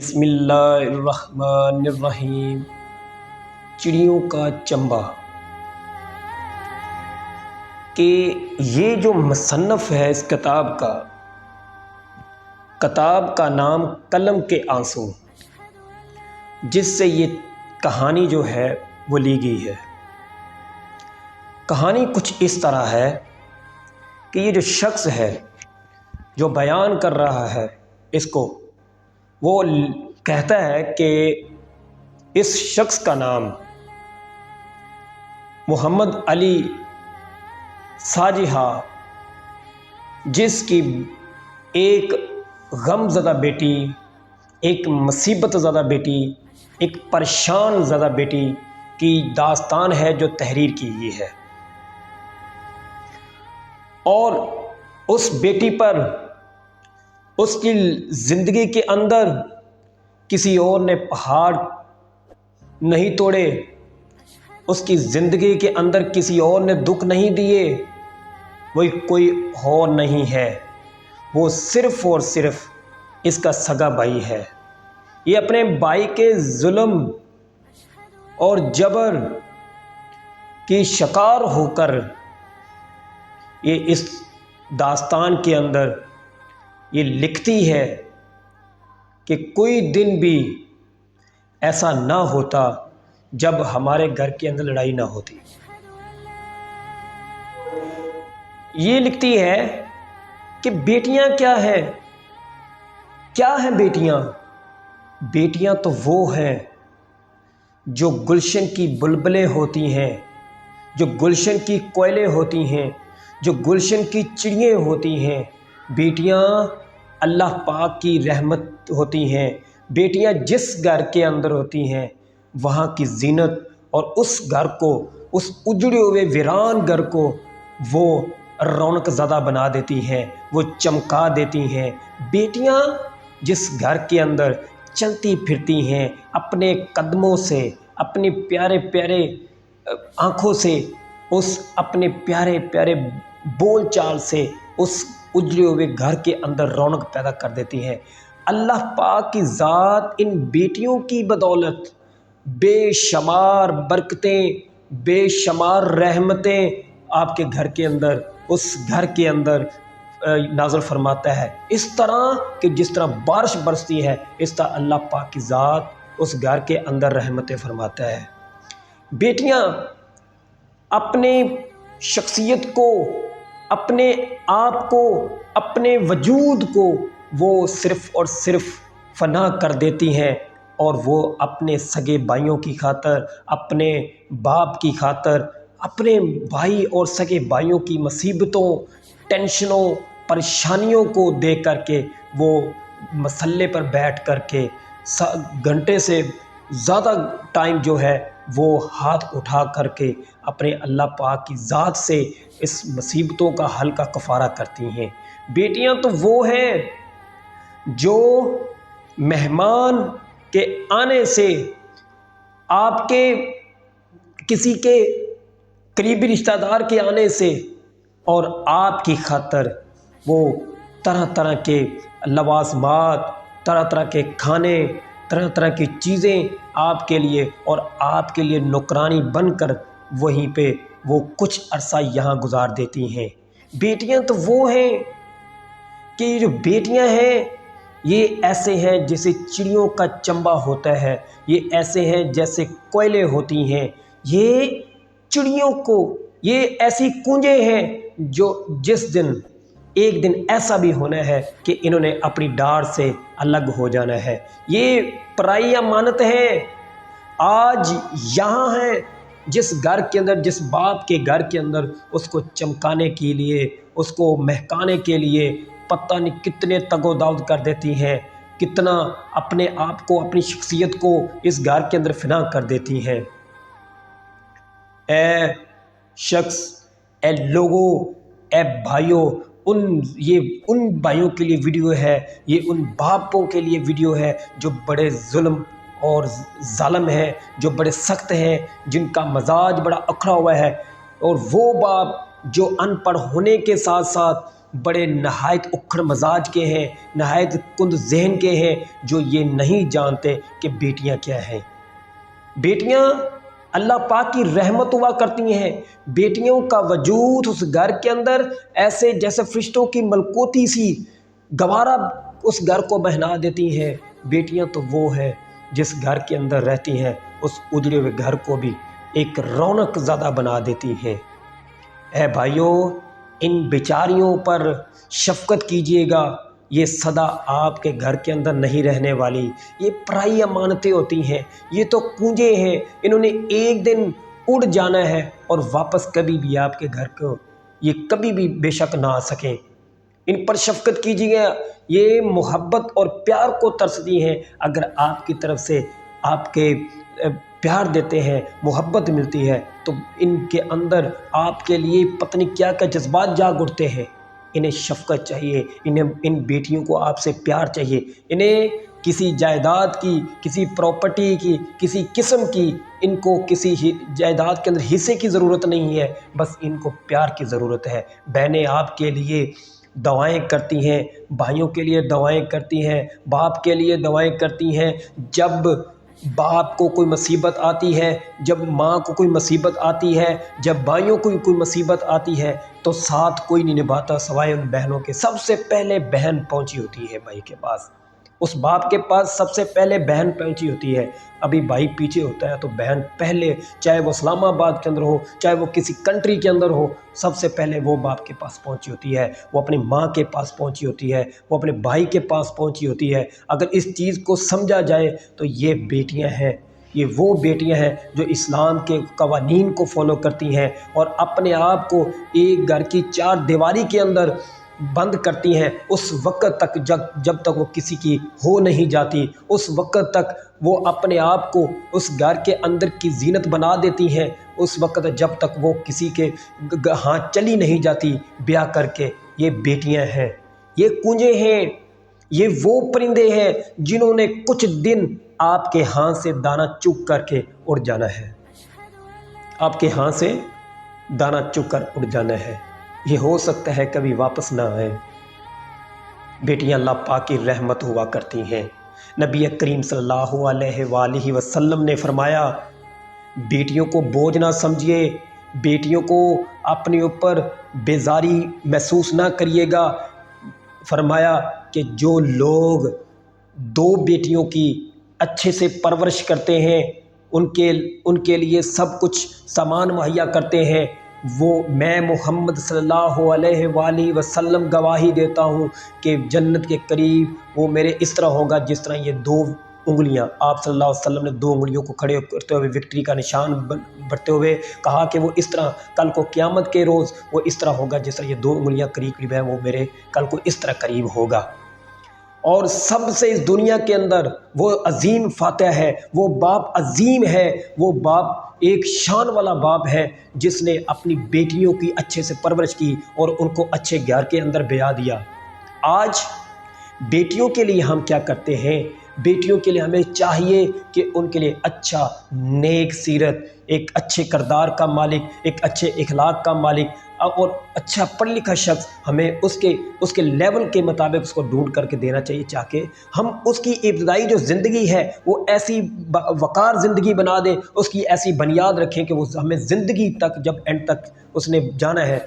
بسم اللہ الرحمن الرحیم۔ چڑیوں کا چنبا کہ یہ جو مصنف ہے اس کتاب کا نام قلم کے آنسو، جس سے یہ کہانی جو ہے وہ لی گئی ہے۔ کہانی کچھ اس طرح ہے کہ یہ جو شخص ہے جو بیان کر رہا ہے اس کو، وہ کہتا ہے کہ اس شخص کا نام محمد علی ساجحہ، جس کی ایک غم زدہ بیٹی، ایک مصیبت زدہ بیٹی، ایک پریشان زدہ بیٹی کی داستان ہے جو تحریر کی گئی ہے، اور اس بیٹی پر اس کی زندگی کے اندر کسی اور نے پہاڑ نہیں توڑے، اس کی زندگی کے اندر کسی اور نے دکھ نہیں دیے، وہ کوئی اور نہیں ہے، وہ صرف اور صرف اس کا سگا بھائی ہے۔ یہ اپنے بھائی کے ظلم اور جبر کی شکار ہو کر یہ اس داستان کے اندر یہ لکھتی ہے کہ کوئی دن بھی ایسا نہ ہوتا جب ہمارے گھر کے اندر لڑائی نہ ہوتی۔ یہ لکھتی ہے کہ بیٹیاں کیا ہیں؟ کیا ہیں بیٹیاں؟ بیٹیاں تو وہ ہیں جو گلشن کی بلبلیں ہوتی ہیں، جو گلشن کی کوئلیں ہوتی ہیں، جو گلشن کی چڑیاں ہوتی ہیں۔ بیٹیاں اللہ پاک کی رحمت ہوتی ہیں۔ بیٹیاں جس گھر کے اندر ہوتی ہیں وہاں کی زینت، اور اس گھر کو، اس اجڑے ہوئے ویران گھر کو وہ رونق زدہ بنا دیتی ہیں، وہ چمکا دیتی ہیں۔ بیٹیاں جس گھر کے اندر چلتی پھرتی ہیں، اپنے قدموں سے، اپنے پیارے پیارے آنکھوں سے، اس اپنے پیارے پیارے بول چال سے اس اجڑے ہوئے گھر کے اندر رونق پیدا کر دیتی ہیں۔ اللہ پاک کی ذات ان بیٹیوں کی بدولت بے شمار برکتیں، بے شمار رحمتیں آپ کے گھر کے اندر، اس گھر کے اندر نازل فرماتا ہے۔ اس طرح کہ جس طرح بارش برستی ہے، اس طرح اللہ پاک کی ذات اس گھر کے اندر رحمتیں فرماتا ہے۔ بیٹیاں اپنے شخصیت کو، اپنے آپ کو، اپنے وجود کو وہ صرف اور صرف فنا کر دیتی ہیں، اور وہ اپنے سگے بھائیوں کی خاطر، اپنے باپ کی خاطر، اپنے بھائی اور سگے بھائیوں کی مصیبتوں، ٹینشنوں، پریشانیوں کو دیکھ کر کے وہ مسلے پر بیٹھ کر کے گھنٹے سے زیادہ ٹائم جو ہے وہ ہاتھ اٹھا کر کے اپنے اللہ پاک کی ذات سے اس مصیبتوں کا حل کا کفارہ کرتی ہیں۔ بیٹیاں تو وہ ہیں جو مہمان کے آنے سے، آپ کے کسی کے قریبی رشتہ دار کے آنے سے، اور آپ کی خاطر وہ طرح طرح کے لوازمات، طرح طرح کے کھانے، طرح طرح کی چیزیں آپ کے لیے اور آپ کے لیے نوکرانی بن کر وہیں پہ وہ کچھ عرصہ یہاں گزار دیتی ہیں۔ بیٹیاں تو وہ ہیں کہ یہ جو بیٹیاں ہیں یہ ایسے ہیں جیسے چڑیوں کا چنبا ہوتا ہے، یہ ایسے ہیں جیسے کوئلیں ہوتی ہیں، یہ چڑیوں کو، یہ ایسی کونجیں ہیں جو جس دن ایک دن ایسا بھی ہونا ہے کہ انہوں نے اپنی ڈار سے الگ ہو جانا ہے۔ یہ پرائی امانت ہیں، آج یہاں ہیں جس گھر کے اندر، جس باپ کے گھر کے اندر اس کو چمکانے کے لیے، اس کو مہکانے کے لیے پتہ نہیں کتنے تگ و داؤد کر دیتی ہیں، کتنا اپنے آپ کو، اپنی شخصیت کو اس گھر کے اندر فنا کر دیتی ہیں۔ اے شخص، اے لوگوں، اے بھائیوں، یہ ان بھائیوں کے لیے ویڈیو ہے، یہ ان باپوں کے لیے ویڈیو ہے جو بڑے ظلم اور ظالم ہیں، جو بڑے سخت ہیں، جن کا مزاج بڑا اکھڑا ہوا ہے، اور وہ باپ جو ان پڑھ ہونے کے ساتھ ساتھ بڑے نہایت اکھڑ مزاج کے ہیں، نہایت کند ذہن کے ہیں، جو یہ نہیں جانتے کہ بیٹیاں کیا ہیں۔ بیٹیاں اللہ پاک کی رحمت ہوا کرتی ہیں۔ بیٹیوں کا وجود اس گھر کے اندر ایسے جیسے فرشتوں کی ملکوتی سی گوارا اس گھر کو بہنا دیتی ہیں۔ بیٹیاں تو وہ ہے جس گھر کے اندر رہتی ہیں، اس اجڑے ہوئے گھر کو بھی ایک رونق زدہ بنا دیتی ہیں۔ اے بھائیوں، ان بیچاریوں پر شفقت کیجئے گا، یہ صدا آپ کے گھر کے اندر نہیں رہنے والی، یہ پرائی امانتیں ہوتی ہیں، یہ تو کنجے ہیں، انہوں نے ایک دن اڑ جانا ہے اور واپس کبھی بھی آپ کے گھر کو یہ کبھی بھی بے شک نہ آ سکیں۔ ان پر شفقت کیجیے گا، یہ محبت اور پیار کو ترستی ہیں۔ اگر آپ کی طرف سے آپ کے پیار دیتے ہیں، محبت ملتی ہے، تو ان کے اندر آپ کے لیے پتہ نہیں کیا کیا جذبات جاگ اٹھتے ہیں۔ انہیں شفقت چاہیے، ان بیٹیوں کو آپ سے پیار چاہیے۔ انہیں کسی جائیداد کی، کسی پراپرٹی کی، کسی قسم کی، ان کو کسی جائیداد کے اندر حصے کی ضرورت نہیں ہے، بس ان کو پیار کی ضرورت ہے۔ بہنیں آپ کے لیے دعائیں کرتی ہیں، بھائیوں کے لیے دعائیں کرتی ہیں، باپ کے لیے دعائیں کرتی ہیں۔ جب باپ کو کوئی مصیبت آتی ہے، جب ماں کو کوئی مصیبت آتی ہے، جب بھائیوں کو کوئی مصیبت آتی ہے، تو ساتھ کوئی نہیں نبھاتا سوائے ان بہنوں کے۔ سب سے پہلے بہن پہنچی ہوتی ہے بھائی کے پاس، اس باپ کے پاس سب سے پہلے بہن پہنچی ہوتی ہے۔ ابھی بھائی پیچھے ہوتا ہے تو بہن پہلے، چاہے وہ اسلام آباد کے اندر ہو، چاہے وہ کسی کنٹری کے اندر ہو، سب سے پہلے وہ باپ کے پاس پہنچی ہوتی ہے، وہ اپنی ماں کے پاس پہنچی ہوتی ہے، وہ اپنے بھائی کے پاس پہنچی ہوتی ہے۔ اگر اس چیز کو سمجھا جائے تو یہ بیٹیاں ہیں، یہ وہ بیٹیاں ہیں جو اسلام کے قوانین کو فالو کرتی ہیں اور اپنے آپ کو ایک گھر کی چار دیواری کے اندر بند کرتی ہیں اس وقت تک جب تک وہ کسی کی ہو نہیں جاتی، اس وقت تک وہ اپنے آپ کو اس گھر کے اندر کی زینت بنا دیتی ہیں، اس وقت جب تک وہ کسی کے ہاں چلی نہیں جاتی بیاہ کر کے۔ یہ بیٹیاں ہیں، یہ کنجے ہیں، یہ وہ پرندے ہیں جنہوں نے کچھ دن آپ کے ہاں سے دانہ چگ کر کے اڑ جانا ہے، آپ کے ہاں سے دانہ چگ کر اڑ جانا ہے، یہ ہو سکتا ہے کبھی واپس نہ آئے۔ بیٹیاں اللہ پاک کی رحمت ہوا کرتی ہیں۔ نبی کریم صلی اللہ علیہ وآلہ وسلم نے فرمایا، بیٹیوں کو بوجھ نہ سمجھیے، بیٹیوں کو اپنے اوپر بیزاری محسوس نہ کریے گا۔ فرمایا کہ جو لوگ دو بیٹیوں کی اچھے سے پرورش کرتے ہیں، ان کے لیے سب کچھ سامان مہیا کرتے ہیں، وہ میں محمد صلی اللہ علیہ وآلہ وسلم گواہی دیتا ہوں کہ جنت کے قریب وہ میرے اس طرح ہوگا جس طرح یہ دو انگلیاں۔ آپ صلی اللہ علیہ وسلم نے دو انگلیوں کو کھڑے کرتے ہوئے وکٹری کا نشان بڑھتے ہوئے کہا کہ وہ اس طرح کل کو قیامت کے روز وہ اس طرح ہوگا جس طرح یہ دو انگلیاں قریب قریب ہیں، وہ میرے کل کو اس طرح قریب ہوگا۔ اور سب سے اس دنیا کے اندر وہ عظیم فاتح ہے، وہ باپ عظیم ہے، وہ باپ ایک شان والا باپ ہے جس نے اپنی بیٹیوں کی اچھے سے پرورش کی اور ان کو اچھے گھر کے اندر بیاہ دیا۔ آج بیٹیوں کے لیے ہم کیا کرتے ہیں؟ بیٹیوں کے لیے ہمیں چاہیے کہ ان کے لیے اچھا نیک سیرت، ایک اچھے کردار کا مالک، ایک اچھے اخلاق کا مالک اور اچھا پڑھ لکھا شخص ہمیں اس کے لیول کے مطابق اس کو ڈھونڈ کر کے دینا چاہیے، تاکہ ہم اس کی ابتدائی جو زندگی ہے وہ ایسی وقار زندگی بنا دیں، اس کی ایسی بنیاد رکھیں کہ وہ ہمیں زندگی تک جب اینڈ تک اس نے جانا ہے،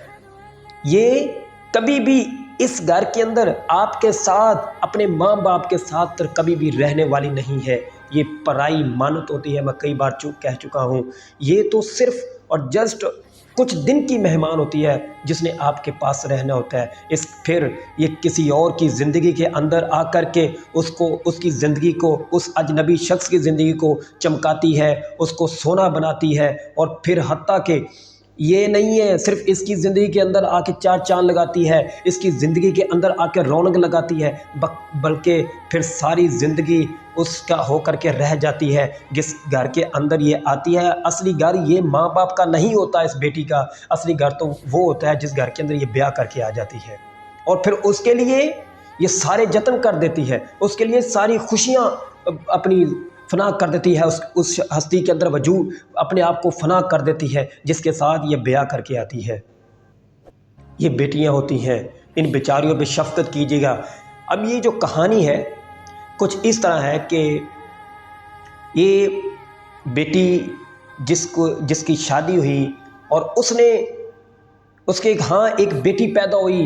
یہ کبھی بھی اس گھر کے اندر آپ کے ساتھ، اپنے ماں باپ کے ساتھ کبھی بھی رہنے والی نہیں ہے۔ یہ پرائی مانت ہوتی ہے، میں کئی بار کہہ چکا ہوں۔ یہ تو صرف اور جسٹ کچھ دن کی مہمان ہوتی ہے جس نے آپ کے پاس رہنا ہوتا ہے، پھر یہ کسی اور کی زندگی کے اندر آ کر کے اس کی زندگی کو، اس اجنبی شخص کی زندگی کو چمکاتی ہے، اس کو سونا بناتی ہے، اور پھر حتیٰ کہ یہ نہیں ہے صرف اس کی زندگی کے اندر آ کے چار چاند لگاتی ہے، اس کی زندگی کے اندر آ کے رونق لگاتی ہے، بلکہ پھر ساری زندگی اس کا ہو کر کے رہ جاتی ہے۔ جس گھر کے اندر یہ آتی ہے، اصلی گھر یہ ماں باپ کا نہیں ہوتا، اس بیٹی کا اصلی گھر تو وہ ہوتا ہے جس گھر کے اندر یہ بیاہ کر کے آ جاتی ہے، اور پھر اس کے لیے یہ سارے جتن کر دیتی ہے، اس کے لیے ساری خوشیاں اپنی فنا کر دیتی ہے، اس ہستی کے اندر وجود اپنے آپ کو فنا کر دیتی ہے جس کے ساتھ یہ بیاہ کر کے آتی ہے۔ یہ بیٹیاں ہوتی ہیں ان بیچاریوں پہ شفقت کیجیے گا۔ اب یہ جو کہانی ہے کچھ اس طرح ہے کہ یہ بیٹی جس کی شادی ہوئی اور اس کے ہاں ایک بیٹی پیدا ہوئی،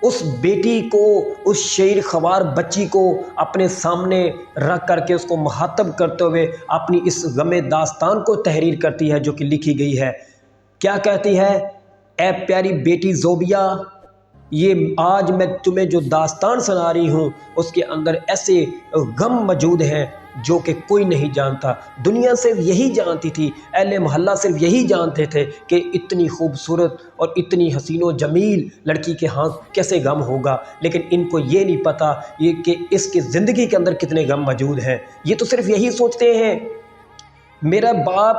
اس بیٹی کو، اس شیر خوار بچی کو اپنے سامنے رکھ کر کے اس کو مخاطب کرتے ہوئے اپنی اس غم داستان کو تحریر کرتی ہے جو کہ لکھی گئی ہے۔ کیا کہتی ہے؟ اے پیاری بیٹی زوبیا، یہ آج میں تمہیں جو داستان سنا رہی ہوں اس کے اندر ایسے غم موجود ہیں جو کہ کوئی نہیں جانتا۔ دنیا صرف یہی جانتی تھی، اہل محلہ صرف یہی جانتے تھے کہ اتنی خوبصورت اور اتنی حسین و جمیل لڑکی کے ہاں کیسے غم ہوگا، لیکن ان کو یہ نہیں پتہ یہ کہ اس کی زندگی کے اندر کتنے غم موجود ہیں۔ یہ تو صرف یہی سوچتے ہیں۔ میرا باپ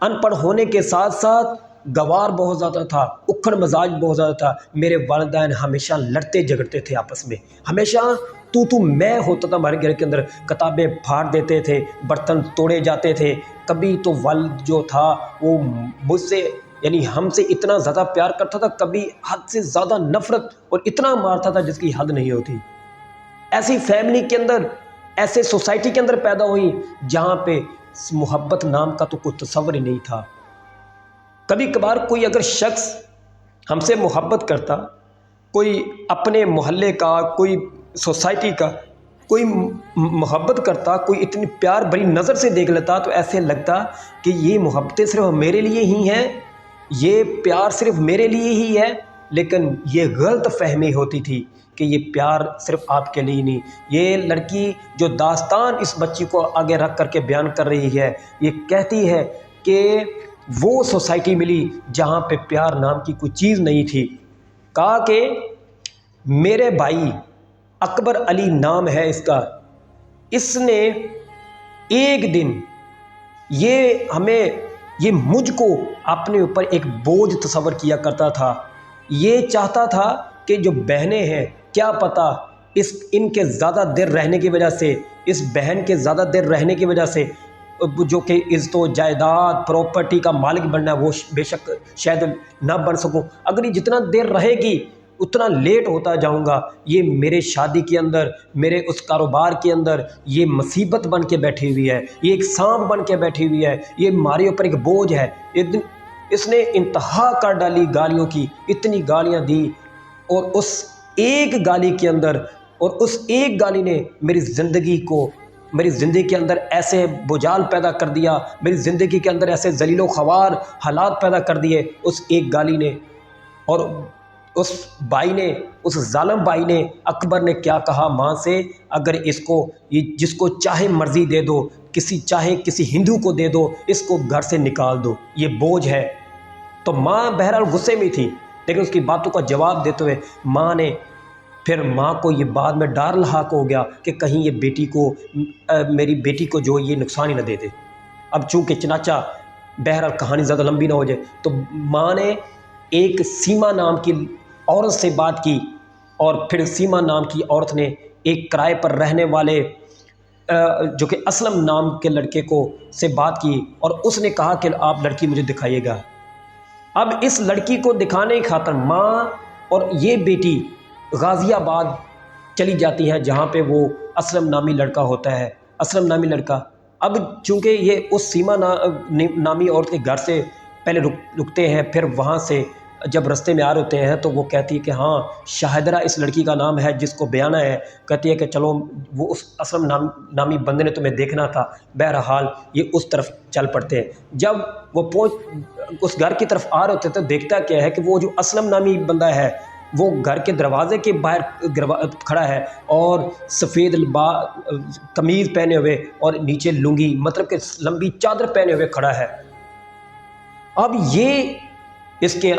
ان پڑھ ہونے کے ساتھ ساتھ گوار بہت زیادہ تھا، اکھڑ مزاج بہت زیادہ تھا۔ میرے والدین ہمیشہ لڑتے جھگڑتے تھے آپس میں، ہمیشہ تو میں ہوتا تھا ہمارے گھر کے اندر، کتابیں پھاڑ دیتے تھے، برتن توڑے جاتے تھے۔ کبھی تو والد جو تھا وہ مجھ سے یعنی ہم سے اتنا زیادہ پیار کرتا تھا، کبھی حد سے زیادہ نفرت اور اتنا مارتا تھا جس کی حد نہیں ہوتی۔ ایسی فیملی کے اندر، ایسے سوسائٹی کے اندر پیدا ہوئی جہاں پہ محبت نام کا تو کوئی تصور ہی نہیں تھا۔ کبھی کبھار کوئی اگر شخص ہم سے محبت کرتا، کوئی اپنے محلے کا، کوئی سوسائٹی کا کوئی محبت کرتا، کوئی اتنی پیار بھری نظر سے دیکھ لیتا تو ایسے لگتا کہ یہ محبتیں صرف میرے لیے ہی ہیں، یہ پیار صرف میرے لیے ہی ہے۔ لیکن یہ غلط فہمی ہوتی تھی کہ یہ پیار صرف آپ کے لیے نہیں۔ یہ لڑکی جو داستان اس بچی کو آگے رکھ کر کے بیان کر رہی ہے، یہ کہتی ہے کہ وہ سوسائٹی ملی جہاں پہ پیار نام کی کوئی چیز نہیں تھی۔ کہا کہ میرے بھائی اکبر علی نام ہے اس کا، اس نے ایک دن یہ مجھ کو اپنے اوپر ایک بوجھ تصور کیا کرتا تھا۔ یہ چاہتا تھا کہ جو بہنیں ہیں، کیا پتہ ان کے زیادہ دیر رہنے کی وجہ سے، اس بہن کے زیادہ دیر رہنے کی وجہ سے جو کہ عزت و جائیداد پراپرٹی کا مالک بننا ہے وہ بے شک شاید نہ بن سکوں، اگر یہ جتنا دیر رہے گی اتنا لیٹ ہوتا جاؤں گا۔ یہ میرے شادی کے اندر، میرے اس کاروبار کے اندر یہ مصیبت بن کے بیٹھی ہوئی ہے، یہ ایک سانپ بن کے بیٹھی ہوئی ہے، یہ ہمارے اوپر ایک بوجھ ہے۔ ایک دن اس نے انتہا کر ڈالی گالیوں کی، اتنی گالیاں دی، اور اس ایک گالی کے اندر، اور اس ایک گالی نے میری زندگی کے اندر ایسے بجال پیدا کر دیا، میری زندگی کے اندر ایسے ذلیل و خوار حالات پیدا کر دیے اس ایک گالی نے۔ اور اس بھائی نے، اس ظالم بھائی نے، اکبر نے کیا کہا ماں سے، اگر اس کو یہ جس کو چاہے مرضی دے دو، چاہے کسی ہندو کو دے دو، اس کو گھر سے نکال دو، یہ بوجھ ہے۔ تو ماں بہرحال غصے میں تھی، لیکن اس کی باتوں کا جواب دیتے ہوئے ماں کو یہ بعد میں ڈر لاحق ہو گیا کہ کہیں یہ میری بیٹی کو جو یہ نقصان ہی نہ دے دے۔ اب چونکہ چنانچہ بہرحال کہانی زیادہ لمبی نہ ہو جائے، تو ماں نے ایک سیما نام کی عورت سے بات کی، اور پھر سیما نام کی عورت نے ایک کرائے پر رہنے والے جو کہ اسلم نام کے لڑکے سے بات کی، اور اس نے کہا کہ آپ لڑکی مجھے دکھائیے گا۔ اب اس لڑکی کو دکھانے کی خاطر ماں اور یہ بیٹی غازی آباد چلی جاتی ہیں جہاں پہ وہ اسلم نامی لڑکا ہوتا ہے۔ اسلم نامی لڑکا اب چونکہ یہ اس سیما نامی عورت کے گھر سے پہلے رکتے ہیں، پھر وہاں سے جب رستے میں آ رہے ہوتے ہیں تو وہ کہتی ہے کہ ہاں شاہدرہ اس لڑکی کا نام ہے جس کو بیانہ ہے، کہتی ہے کہ چلو وہ اس اسلم نامی بندے نے تمہیں دیکھنا تھا۔ بہرحال یہ اس طرف چل پڑتے ہیں۔ جب وہ اس گھر کی طرف آ رہے ہوتے تو دیکھتا کیا ہے کہ وہ جو اسلم نامی بندہ ہے وہ گھر کے دروازے کے باہر کھڑا ہے، اور سفید قمیض پہنے ہوئے اور نیچے لنگی، مطلب کہ لمبی چادر پہنے ہوئے کھڑا ہے۔ اب یہ اس کے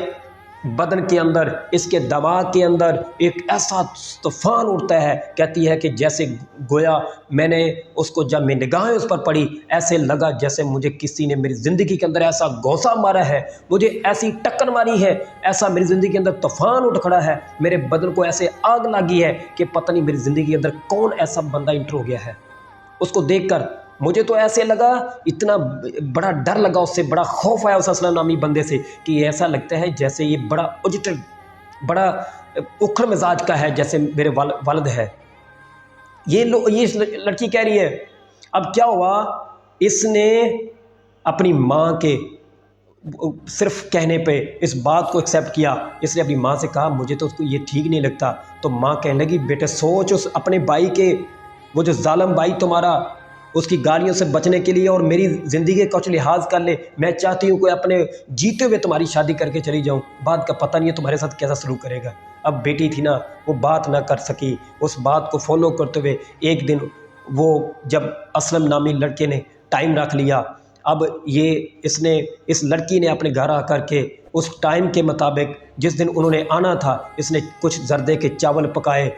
بدن کے اندر، اس کے دماغ کے اندر ایک ایسا طوفان اٹھتا ہے، کہتی ہے کہ جیسے گویا میں نے اس کو جب میں نگاہیں اس پر پڑی ایسے لگا جیسے مجھے کسی نے میری زندگی کے اندر ایسا گوسا مارا ہے، مجھے ایسی ٹکر ماری ہے، ایسا میری زندگی کے اندر طوفان اٹھ کھڑا ہے، میرے بدن کو ایسے آگ لگی ہے کہ پتہ نہیں میری زندگی کے اندر کون ایسا بندہ انٹر ہو گیا ہے۔ اس کو دیکھ کر مجھے تو ایسے لگا، اتنا بڑا ڈر لگا، اس سے بڑا خوف آیا اس اسلم نامی بندے سے، کہ ایسا لگتا ہے جیسے یہ بڑا ایجوکیٹڈ بڑا اکھڑ مزاج کا ہے جیسے میرے والد ہے. یہ لڑکی کہہ رہی ہے. اب کیا ہوا، اس نے اپنی ماں کے صرف کہنے پہ اس بات کو ایکسیپٹ کیا. اس نے اپنی ماں سے کہا مجھے تو اس کو یہ ٹھیک نہیں لگتا. تو ماں کہنے لگی بیٹے سوچ اس اپنے بھائی کے، وہ جو ظالم بھائی تمہارا، اس کی گالیوں سے بچنے کے لیے اور میری زندگی کا کچھ لحاظ کر لے. میں چاہتی ہوں کہ اپنے جیتے ہوئے تمہاری شادی کر کے چلی جاؤں، بعد کا پتہ نہیں ہے تمہارے ساتھ کیسا سلوک کرے گا. اب بیٹی تھی نا، وہ بات نہ کر سکی. اس بات کو فالو کرتے ہوئے ایک دن وہ جب اسلم نامی لڑکے نے ٹائم رکھ لیا، اب اس لڑکی نے اپنے گھر آ کر کے اس ٹائم کے مطابق جس دن انہوں نے آنا تھا، اس نے کچھ زردے کے چاول پکائے،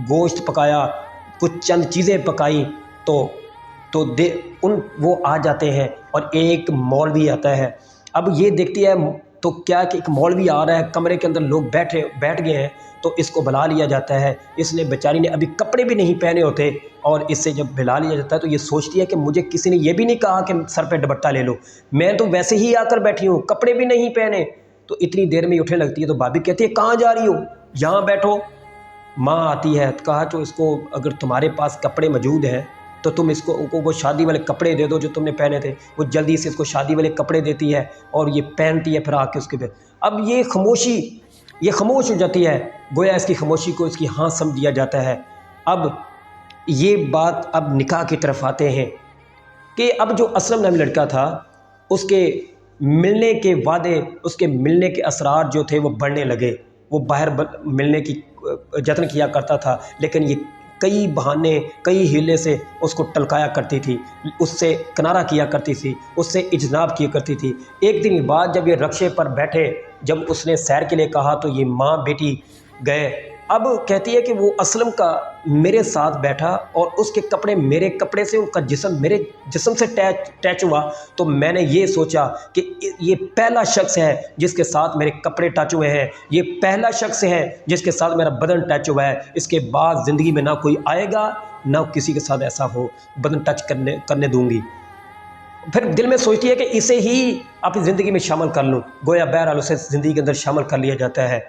گوشت پکایا، کچھ چند چیزیں پکائیں. تو وہ آ جاتے ہیں اور ایک مولوی آتا ہے. اب یہ دیکھتی ہے تو کیا کہ ایک مولوی آ رہا ہے، کمرے کے اندر لوگ بیٹھ گئے ہیں، تو اس کو بلا لیا جاتا ہے. اس نے بیچاری نے ابھی کپڑے بھی نہیں پہنے ہوتے، اور اس سے جب بلا لیا جاتا ہے تو یہ سوچتی ہے کہ مجھے کسی نے یہ بھی نہیں کہا کہ سر پہ دوپٹہ لے لو، میں تو ویسے ہی آ کر بیٹھی ہوں، کپڑے بھی نہیں پہنے. تو اتنی دیر میں اٹھنے لگتی ہے. تو بھابھی کہتی ہے کہاں جا رہی ہو، یہاں بیٹھو. ماں آتی ہے، کہا جو اس کو اگر تمہارے پاس کپڑے موجود ہیں تو تم اس کو وہ شادی والے کپڑے دے دو جو تم نے پہنے تھے. وہ جلدی سے اس کو شادی والے کپڑے دیتی ہے اور یہ پہنتی ہے، پھر آ کے اس کے پہ اب یہ خاموش ہو جاتی ہے. گویا اس کی خاموشی کو اس کی ہاں سمجھ دیا جاتا ہے. اب یہ بات اب نکاح کی طرف آتے ہیں کہ اب جو اسلم نامی لڑکا تھا، اس کے ملنے کے وعدے، اس کے ملنے کے اسرار جو تھے وہ بڑھنے لگے. وہ باہر ملنے کی جتن کیا کرتا تھا، لیکن یہ کئی بہانے، کئی ہیلے سے اس کو ٹلکایا کرتی تھی، اس سے کنارہ کیا کرتی تھی، اس سے اجتناب کیا کرتی تھی. ایک دن بعد جب یہ رکشے پر بیٹھے، جب اس نے سیر کے لیے کہا تو یہ ماں بیٹی گئے. اب کہتی ہے کہ وہ اسلم کا میرے ساتھ بیٹھا اور اس کے کپڑے میرے کپڑے سے، ان کا جسم میرے جسم سے ٹچ ہوا، تو میں نے یہ سوچا کہ یہ پہلا شخص ہے جس کے ساتھ میرے کپڑے ٹچ ہوئے ہیں، یہ پہلا شخص ہے جس کے ساتھ میرا بدن ٹچ ہوا ہے. اس کے بعد زندگی میں نہ کوئی آئے گا، نہ کسی کے ساتھ ایسا ہو بدن ٹچ کرنے دوں گی. پھر دل میں سوچتی ہے کہ اسے ہی اپنی زندگی میں شامل کر لوں. گویا بہرحال اسے زندگی کے اندر شامل کر لیا جاتا ہے.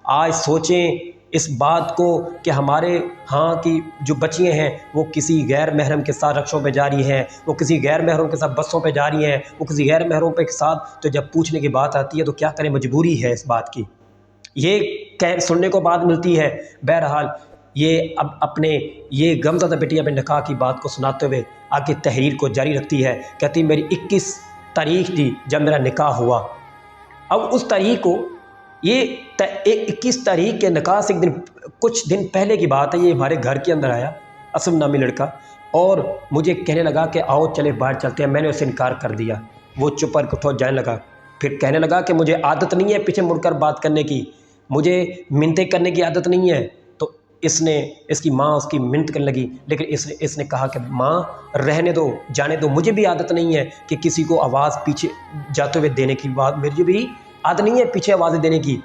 آج سوچیں اس بات کو کہ ہمارے ہاں کی جو بچیاں ہیں وہ کسی غیر محرم کے ساتھ رکشوں پہ جا رہی ہیں، وہ کسی غیر محرم کے ساتھ بسوں پہ جا رہی ہیں، وہ کسی غیر محرم کے ساتھ، تو جب پوچھنے کی بات آتی ہے تو کیا کریں، مجبوری ہے اس بات کی. یہ سننے کو بات ملتی ہے. بہرحال یہ اب اپنے یہ غمزدہ بیٹی اپنے نکاح کی بات کو سناتے ہوئے آگے تحریر کو جاری رکھتی ہے. کہتی میری 21 تاریخ تھی جب میرا نکاح ہوا. اب اس تاریخ کو، یہ 21 تاریخ کے نکاح سے کچھ دن پہلے کی بات ہے. یہ ہمارے گھر کے اندر آیا اسلم نامی لڑکا اور مجھے کہنے لگا کہ آؤ چلے باہر چلتے ہیں. میں نے اسے انکار کر دیا. وہ چپ کر اٹھو جانے لگا. پھر کہنے لگا کہ مجھے عادت نہیں ہے پیچھے مڑ کر بات کرنے کی، مجھے منتیں کرنے کی عادت نہیں ہے. تو اس کی ماں اس کی منت کرنے لگی، لیکن اس نے کہا کہ ماں رہنے دو، جانے دو، مجھے بھی عادت نہیں ہے کہ کسی کو آواز پیچھے جاتے ہوئے دینے کی. بات مجھے بھی عادت نہیں ہے پیچھے آوازیں دینے کی.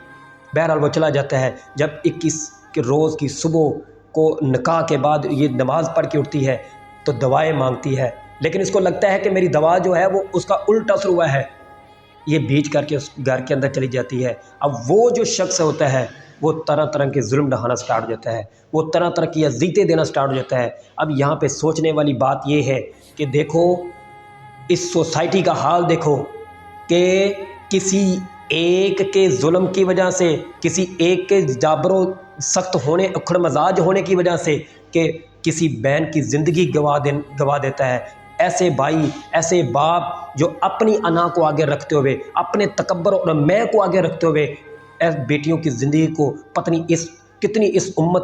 بہرحال وہ چلا جاتا ہے. جب 21 کے روز کی صبح کو نکاح کے بعد یہ نماز پڑھ کے اٹھتی ہے تو دعائیں مانگتی ہے، لیکن اس کو لگتا ہے کہ میری دعا جو ہے وہ اس کا الٹا اثر ہوا ہے. یہ بھیج کر کے اس گھر کے اندر چلی جاتی ہے. اب وہ جو شخص ہوتا ہے وہ طرح طرح کے ظلم ڈھانا سٹارٹ ہو جاتا ہے، وہ طرح طرح کی اذیتیں دینا سٹارٹ ہو جاتا ہے. اب یہاں پہ سوچنے والی بات یہ ہے کہ دیکھو اس سوسائٹی کا حال دیکھو کہ کسی ایک کے ظلم کی وجہ سے، کسی ایک کے جابر و سخت ہونے، اکھڑ مزاج ہونے کی وجہ سے کہ کسی بہن کی زندگی گوا دیتا ہے. ایسے بھائی، ایسے باپ جو اپنی انا کو آگے رکھتے ہوئے، اپنے تکبر اور میں کو آگے رکھتے ہوئے بیٹیوں کی زندگی کو پتنی کتنی اس امت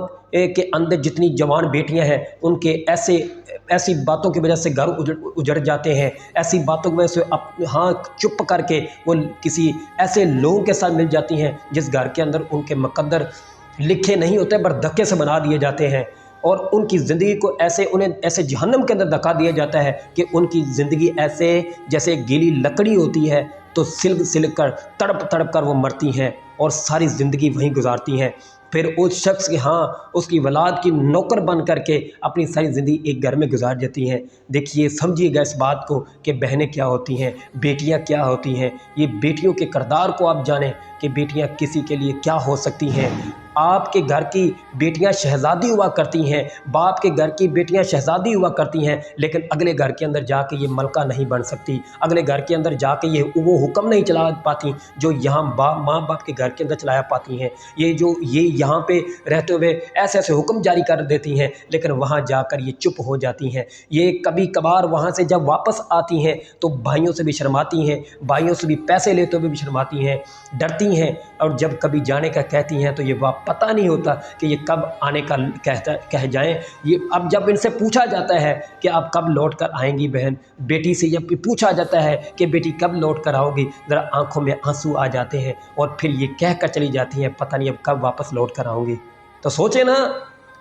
کے اندر جتنی جوان بیٹیاں ہیں ان کے ایسی باتوں کی وجہ سے گھر اجڑ جاتے ہیں. ایسی باتوں کی وجہ سے ہاں چپ کر کے وہ کسی ایسے لوگوں کے ساتھ مل جاتی ہیں جس گھر کے اندر ان کے مقدر لکھے نہیں ہوتے پر دھکے سے بنا دیے جاتے ہیں، اور ان کی زندگی کو انہیں ایسے جہنم کے اندر دھکا دیا جاتا ہے کہ ان کی زندگی ایسے جیسے گیلی لکڑی ہوتی ہے تو سلک کر تڑپ کر وہ مرتی ہیں اور ساری زندگی وہیں گزارتی ہیں. پھر اس شخص کے ہاں اس کی اولاد کی نوکر بن کر کے اپنی ساری زندگی ایک گھر میں گزار جاتی ہیں۔ دیکھیے سمجھیے گا اس بات کو کہ بہنیں کیا ہوتی ہیں، بیٹیاں کیا ہوتی ہیں۔ یہ بیٹیوں کے کردار کو آپ جانیں کہ بیٹیاں کسی کے لیے کیا ہو سکتی ہیں۔ آپ کے گھر کی بیٹیاں شہزادی ہوا کرتی ہیں، باپ کے گھر کی بیٹیاں شہزادی ہوا کرتی ہیں، لیکن اگلے گھر کے اندر جا کے یہ ملکہ نہیں بن سکتی، اگلے گھر کے اندر جا کے وہ حکم نہیں چلا پاتی جو یہاں ماں باپ کے گھر کے اندر چلایا پاتی ہیں۔ یہ یہاں پہ رہتے ہوئے ایسے ایسے حکم جاری کر دیتی ہیں، لیکن وہاں جا کر یہ چپ ہو جاتی ہیں۔ یہ کبھی کبھار وہاں سے جب واپس آتی ہیں تو بھائیوں سے بھی شرماتی ہیں، بھائیوں سے بھی پیسے لیتے ہوئے بھی شرماتی ہیں، ڈرتی ہیں، اور جب کبھی جانے کا کہتی ہیں تو یہ پتہ نہیں ہوتا کہ یہ کب آنے کا کہہ جائیں۔ یہ اب جب ان سے پوچھا جاتا ہے کہ آپ کب لوٹ کر آئیں گی بہن، بیٹی سے جب پوچھا جاتا ہے کہ بیٹی کب لوٹ کر آؤ گی، ذرا آنکھوں میں آنسو آ جاتے ہیں اور پھر یہ کہہ کر چلی جاتی ہیں پتہ نہیں اب کب واپس لوٹ کر آؤں گی۔ تو سوچیں نا،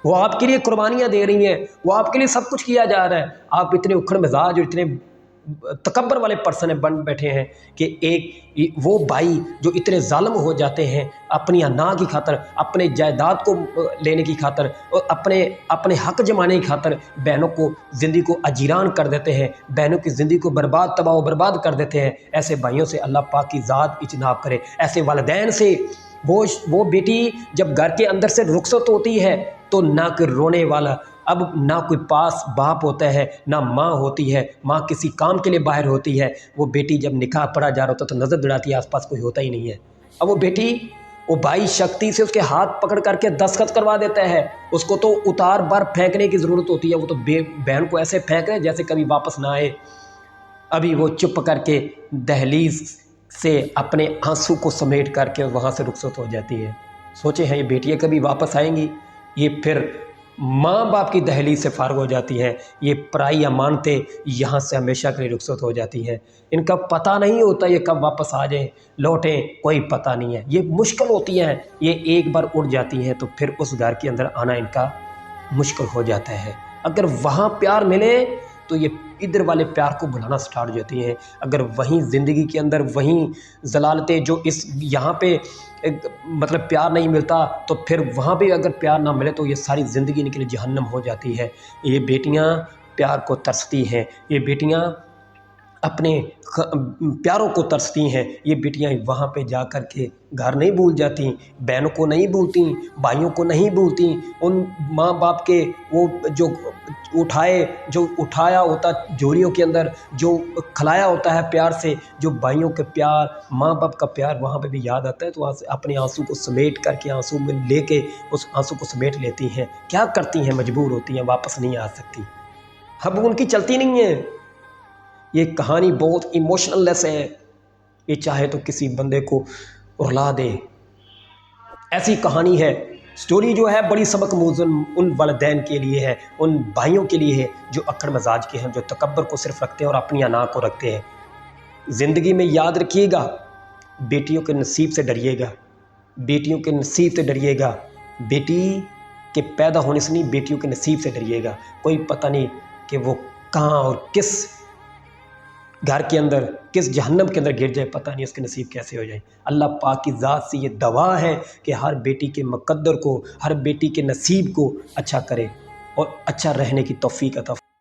وہ آپ کے لیے قربانیاں دے رہی ہیں، وہ آپ کے لیے سب کچھ کیا جا رہا ہے، آپ اتنے اکھڑ مزاج اور اتنے تکبر والے پرسن بن بیٹھے ہیں کہ ایک وہ بھائی جو اتنے ظالم ہو جاتے ہیں اپنی انا کی خاطر، اپنے جائیداد کو لینے کی خاطر اور اپنے حق جمانے کی خاطر بہنوں کو زندگی کو اجیران کر دیتے ہیں، بہنوں کی زندگی کو تباہ و برباد کر دیتے ہیں۔ ایسے بھائیوں سے اللہ پاک کی ذات اجتناب کرے، ایسے والدین سے۔ وہ بیٹی جب گھر کے اندر سے رخصت ہوتی ہے تو نہ کہ رونے والا، اب نہ کوئی پاس باپ ہوتا ہے، نہ ماں ہوتی ہے، ماں کسی کام کے لیے باہر ہوتی ہے۔ وہ بیٹی جب نکاح پڑھا جا رہا ہوتا تو نظر دوڑاتی ہے، آس پاس کوئی ہوتا ہی نہیں ہے۔ اب وہ بیٹی، وہ بھائی شکتی سے اس کے ہاتھ پکڑ کر کے دستخط کروا دیتا ہے، اس کو تو اتار بار پھینکنے کی ضرورت ہوتی ہے، وہ تو بہن کو ایسے پھینک رہے جیسے کبھی واپس نہ آئے۔ ابھی وہ چپ کر کے دہلیز سے اپنے آنسو کو سمیٹ کر کے وہاں سے رخصت ہو جاتی ہے۔ سوچیں ہیں یہ بیٹیاں کبھی واپس آئیں گی؟ یہ پھر ماں باپ کی دہلیز سے فارغ ہو جاتی ہیں، یہ پرائی امانتیں یہاں سے ہمیشہ کے لیے رخصت ہو جاتی ہیں۔ ان کا پتہ نہیں ہوتا یہ کب واپس آ جائیں لوٹیں، کوئی پتہ نہیں ہے۔ یہ مشکل ہوتی ہیں، یہ ایک بار اڑ جاتی ہیں تو پھر اس گھر کے اندر آنا ان کا مشکل ہو جاتا ہے۔ اگر وہاں پیار ملے تو یہ ادھر والے پیار کو بھلانا سٹارٹ ہو جاتی ہیں، اگر وہیں زندگی کے اندر وہیں ضلالتیں جو یہاں پہ مطلب پیار نہیں ملتا تو پھر وہاں پہ اگر پیار نہ ملے تو یہ ساری زندگی ان کے لیے جہنم ہو جاتی ہے۔ یہ بیٹیاں پیار کو ترستی ہیں، یہ بیٹیاں اپنے پیاروں کو ترستی ہیں، یہ بیٹیاں وہاں پہ جا کر کے گھر نہیں بھول جاتی، بہنوں کو نہیں بھولتی، بھائیوں کو نہیں بھولتی، ان ماں باپ کے وہ جو اٹھایا ہوتا جوڑیوں کے اندر، جو کھلایا ہوتا ہے پیار سے، جو بھائیوں کے پیار، ماں باپ کا پیار وہاں پہ بھی یاد آتا ہے تو وہاں سے اپنے آنسو کو سمیٹ کر کے آنسو میں لے کے اس آنسو کو سمیٹ لیتی ہیں۔ کیا کرتی ہیں؟ مجبور ہوتی ہیں، واپس نہیں آ سکتی، اب ان کی چلتی نہیں ہے۔ یہ کہانی بہت ایموشنل لیس ہے، یہ چاہے تو کسی بندے کو رلا دے، ایسی کہانی ہے۔ سٹوری جو ہے بڑی سبق موزن ان والدین کے لیے ہے، ان بھائیوں کے لیے ہے جو اکڑ مزاج کے ہیں، جو تکبر کو صرف رکھتے ہیں اور اپنی انا کو رکھتے ہیں۔ زندگی میں یاد رکھیے گا، بیٹیوں کے نصیب سے ڈریے گا، بیٹیوں کے نصیب سے ڈریے گا، بیٹی کے پیدا ہونے سے نہیں، بیٹیوں کے نصیب سے ڈریے گا۔ کوئی پتہ نہیں کہ وہ کہاں اور کس گھر کے اندر، کس جہنم کے اندر گر جائے، پتہ نہیں اس کے نصیب کیسے ہو جائیں۔ اللہ پاک کی ذات سے یہ دعا ہے کہ ہر بیٹی کے مقدر کو، ہر بیٹی کے نصیب کو اچھا کرے اور اچھا رہنے کی توفیق عطا فرمائے۔